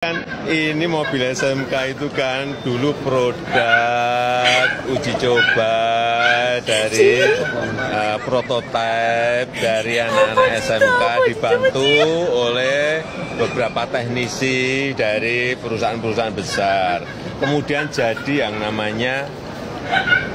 Kan ini mobil SMK itu kan dulu produk uji coba dari prototipe dari anak-anak SMK dibantu oleh beberapa teknisi dari perusahaan-perusahaan besar. Kemudian jadi yang namanya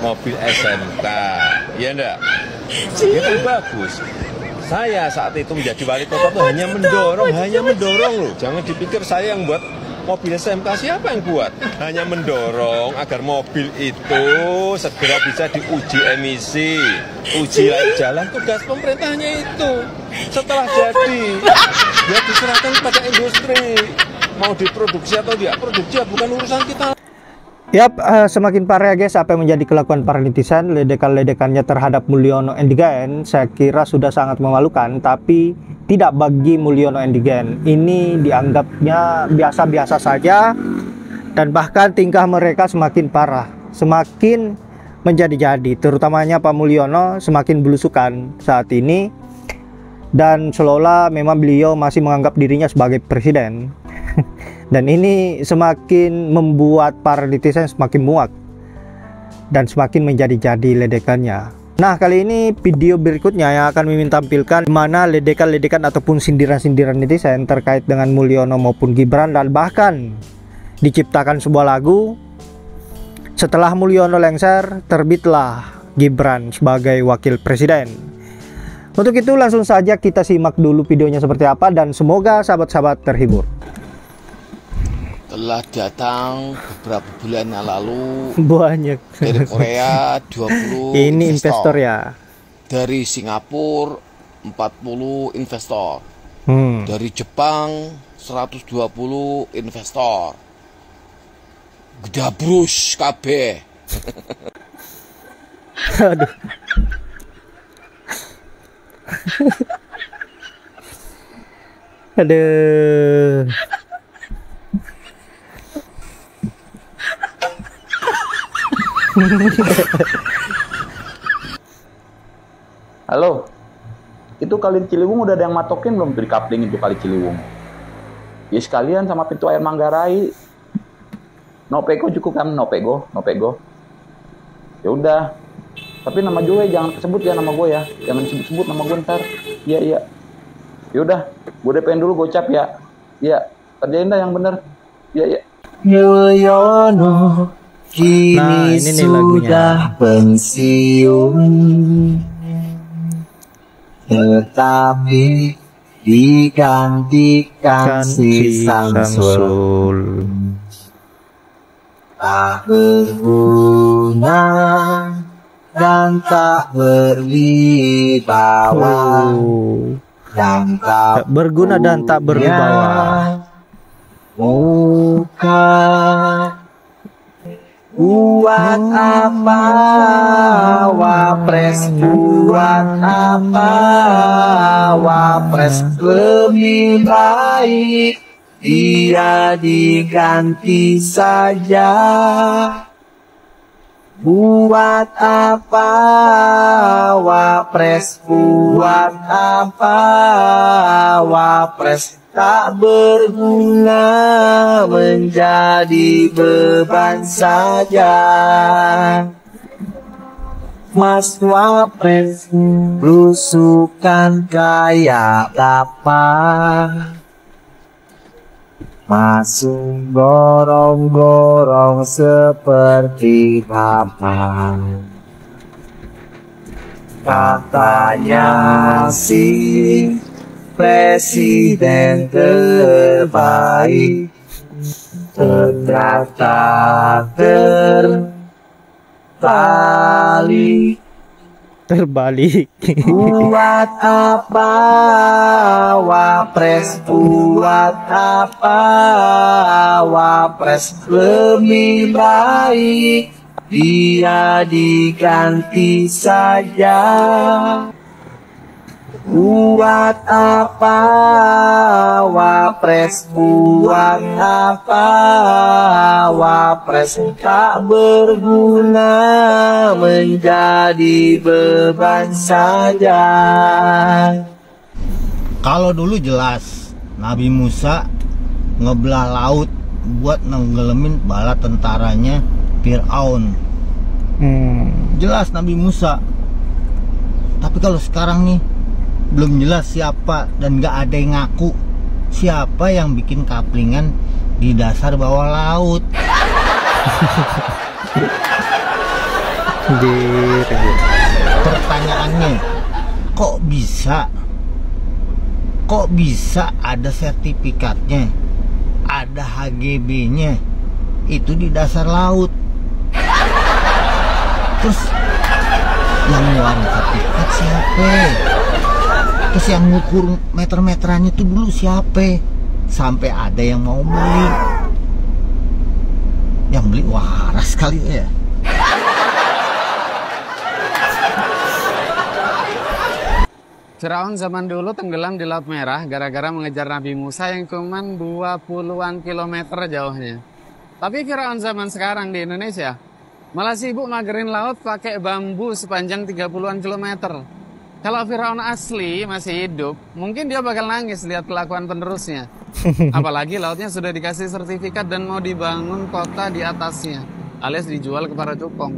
mobil SMK, ya enggak? Itu bagus. Saya saat itu menjadi wali kota itu hanya mendorong loh. Jangan dipikir saya yang buat mobil SMK, siapa yang buat? Hanya mendorong agar mobil itu segera bisa diuji emisi, uji layak jalan, tugas pemerintahnya itu. Setelah jadi, ya diserahkan kepada industri. Mau diproduksi atau tidak produksi, ya bukan urusan kita. Yap, semakin parah ya guys apa yang menjadi kelakuan para netizen. Ledekan-ledekannya terhadap Mulyono Endigen saya kira sudah sangat memalukan, tapi tidak bagi Mulyono Endigen. Ini dianggapnya biasa-biasa saja, dan bahkan tingkah mereka semakin parah, semakin menjadi-jadi. Terutamanya Pak Mulyono semakin belusukan saat ini, dan seolah memang beliau masih menganggap dirinya sebagai presiden. Dan ini semakin membuat para netizen semakin muak dan semakin menjadi-jadi ledekannya. Nah, kali ini video berikutnya yang akan Mimin tampilkan mana ledekan-ledekan ataupun sindiran-sindiran netizen terkait dengan Mulyono maupun Gibran, dan bahkan diciptakan sebuah lagu. Setelah Mulyono lengser, terbitlah Gibran sebagai wakil presiden. Untuk itu langsung saja kita simak dulu videonya seperti apa, dan semoga sahabat-sahabat terhibur. Telah datang beberapa bulan yang lalu Banyak dari Korea 20 ini investor ya, dari Singapura 40 investor, dari Jepang 120 investor, gedabrus kabeh. Aduh. Aduh. Halo, itu Kali Ciliwung udah ada yang matokin belum tuh di kapling itu Kali Ciliwung? Ya sekalian sama pintu air Manggarai. Nopego cukup kan? Nopego. Ya udah. Tapi nama gue jangan sebut ya, nama gue ya. Jangan sebut nama gue ntar. Iya. Ya udah, gue DP-in dulu gocap ya. Iya, kerjain dah yang bener. Iya. Mulyono kini ini sudah pensiun, tetapi digantikan si Samsul. Tak berguna dan tak berwibawa, dan tak berguna dan tak berwibawa. Buat apa Wapres, buat apa Wapres, lebih baik dia diganti saja. Buat apa Wapres, buat apa Wapres, tak berguna menjadi beban saja. Mas Wapres belusukan kayak apa, masuk gorong-gorong seperti apa. Katanya sih presiden terbaik, ternyata terbalik. Buat apa Wapres, buat apa Wapres, lebih baik dia diganti saja. Buat apa Wapres, buat apa Wapres, tak berguna menjadi beban saja. Kalau dulu jelas Nabi Musa ngebelah laut buat nenggelamin bala tentaranya Fir'aun. Jelas Nabi Musa. Tapi kalau sekarang nih belum jelas siapa dan nggak ada yang ngaku siapa yang bikin kaplingan di dasar bawah laut. Pertanyaannya, kok bisa ada sertifikatnya, ada HGB-nya itu di dasar laut? Terus yang ngeluarin sertifikat siapa? Terus yang ngukur meter-meterannya itu dulu siapa? Sampai ada yang mau beli. Yang beli waras kali ya. Firaun zaman dulu tenggelam di Laut Merah gara-gara mengejar Nabi Musa yang cuman 20-an kilometer jauhnya. Tapi Firaun zaman sekarang di Indonesia malah sibuk magerin laut pakai bambu sepanjang 30-an kilometer. Kalau Firaun asli masih hidup, mungkin dia bakal nangis lihat kelakuan penerusnya. Apalagi lautnya sudah dikasih sertifikat dan mau dibangun kota di atasnya, alias dijual ke para cukong.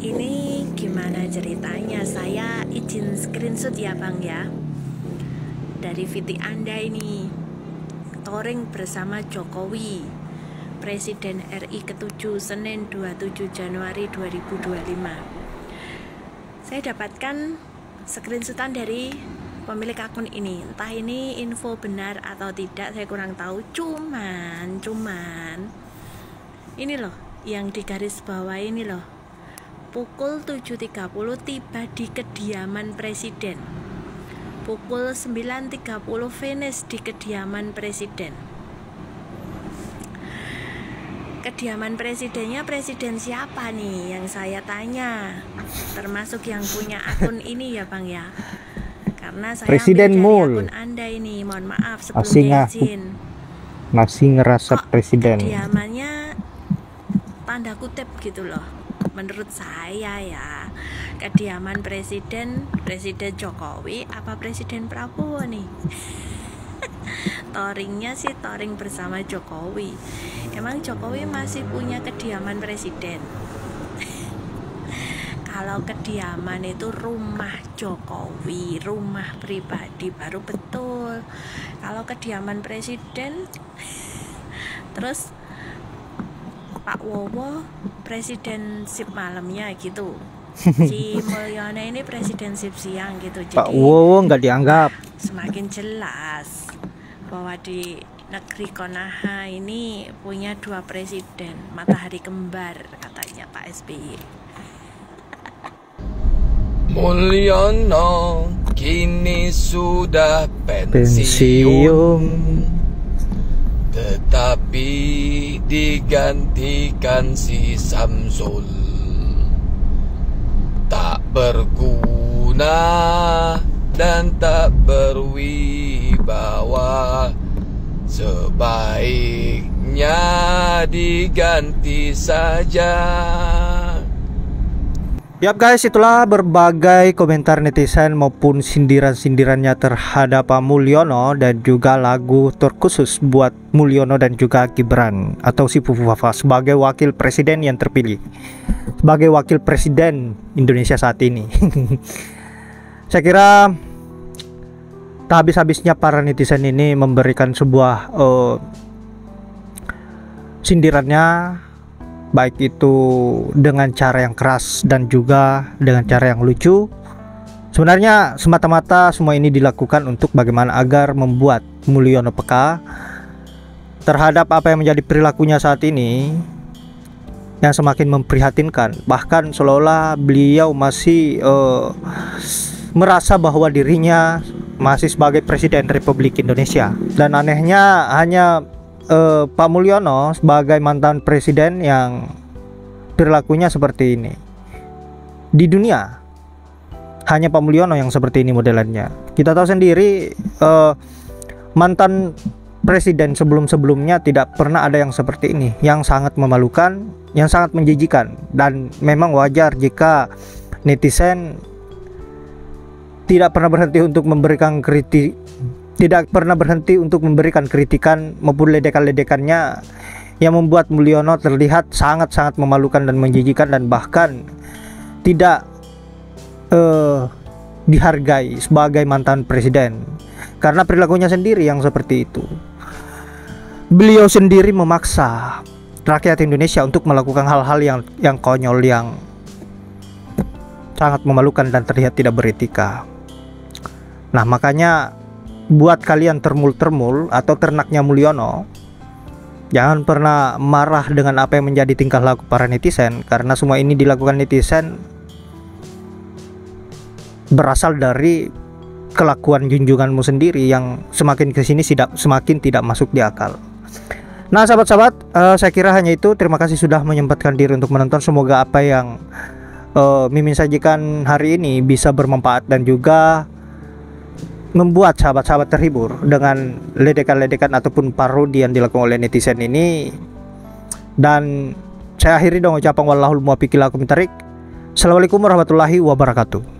Ini gimana ceritanya? Saya izin screenshot ya Bang ya. Dari VT Anda ini. Touring bersama Jokowi, Presiden RI ke-7, Senin 27 Januari 2025. Saya dapatkan screenshotan dari pemilik akun ini. Entah ini info benar atau tidak, saya kurang tahu. Cuman ini loh yang di garis bawah ini loh. Pukul 7.30 tiba di kediaman Presiden. Pukul 9.30 finish di kediaman Presiden. Kediaman presidennya presiden siapa nih yang saya tanya? Termasuk yang punya akun ini ya Bang ya. Karena saya Presiden ambil dari akun Anda ini, mohon maaf sebelum izin. Masih ngerasa presiden. Kediamannya tanda kutip gitu loh. Menurut saya ya, kediaman Presiden Jokowi apa Presiden Prabowo nih? Touringnya sih touring bersama Jokowi. Emang Jokowi masih punya kediaman presiden? Kalau kediaman itu rumah Jokowi, rumah pribadi baru betul. Kalau kediaman presiden, terus Pak Wowo presiden sip malamnya gitu. Si Mulyono ini presiden sip siang gitu. Jadi Pak Wowo nggak dianggap. Semakin jelas bahwa di negeri Konaha ini punya dua presiden, matahari kembar katanya Pak SBY. Mulyono kini sudah pensiun, tetapi digantikan si Samsul. Tak berguna dan tak berwibawa, sebaiknya diganti saja. Yap guys, itulah berbagai komentar netizen maupun sindiran-sindirannya terhadap Pak Mulyono dan juga lagu terkhusus buat Mulyono dan juga Gibran atau si Fufu Fafa sebagai wakil presiden yang terpilih, sebagai wakil presiden Indonesia saat ini. Saya kira tak habis-habisnya para netizen ini memberikan sebuah sindirannya, baik itu dengan cara yang keras dan juga dengan cara yang lucu. Sebenarnya semata-mata semua ini dilakukan untuk bagaimana agar membuat Mulyono peka terhadap apa yang menjadi perilakunya saat ini yang semakin memprihatinkan. Bahkan seolah-olah beliau masih merasa bahwa dirinya masih sebagai Presiden Republik Indonesia. Dan anehnya hanya Pak Mulyono sebagai mantan presiden yang perilakunya seperti ini. Di dunia hanya Pak Mulyono yang seperti ini modelannya. Kita tahu sendiri mantan presiden sebelum-sebelumnya tidak pernah ada yang seperti ini, yang sangat memalukan, yang sangat menjijikan. Dan memang wajar jika netizen tidak pernah berhenti untuk memberikan tidak pernah berhenti untuk memberikan kritikan maupun ledekan-ledekannya yang membuat Mulyono terlihat sangat-sangat memalukan dan menjijikan, dan bahkan tidak dihargai sebagai mantan presiden karena perilakunya sendiri yang seperti itu. Beliau sendiri memaksa rakyat Indonesia untuk melakukan hal-hal yang konyol, yang sangat memalukan dan terlihat tidak beretika. Nah, makanya buat kalian termul-termul atau ternaknya Mulyono, jangan pernah marah dengan apa yang menjadi tingkah laku para netizen, karena semua ini dilakukan netizen berasal dari kelakuan junjunganmu sendiri yang semakin kesini semakin tidak masuk di akal. Nah, sahabat-sahabat, saya kira hanya itu. Terima kasih sudah menyempatkan diri untuk menonton. Semoga apa yang Mimin sajikan hari ini bisa bermanfaat dan juga membuat sahabat-sahabat terhibur dengan ledekan-ledekan ataupun parodi yang dilakukan oleh netizen ini. Dan saya akhiri dengan ucapan wallahul muwaffiq ila aqwamit thoriq. Assalamualaikum warahmatullahi wabarakatuh.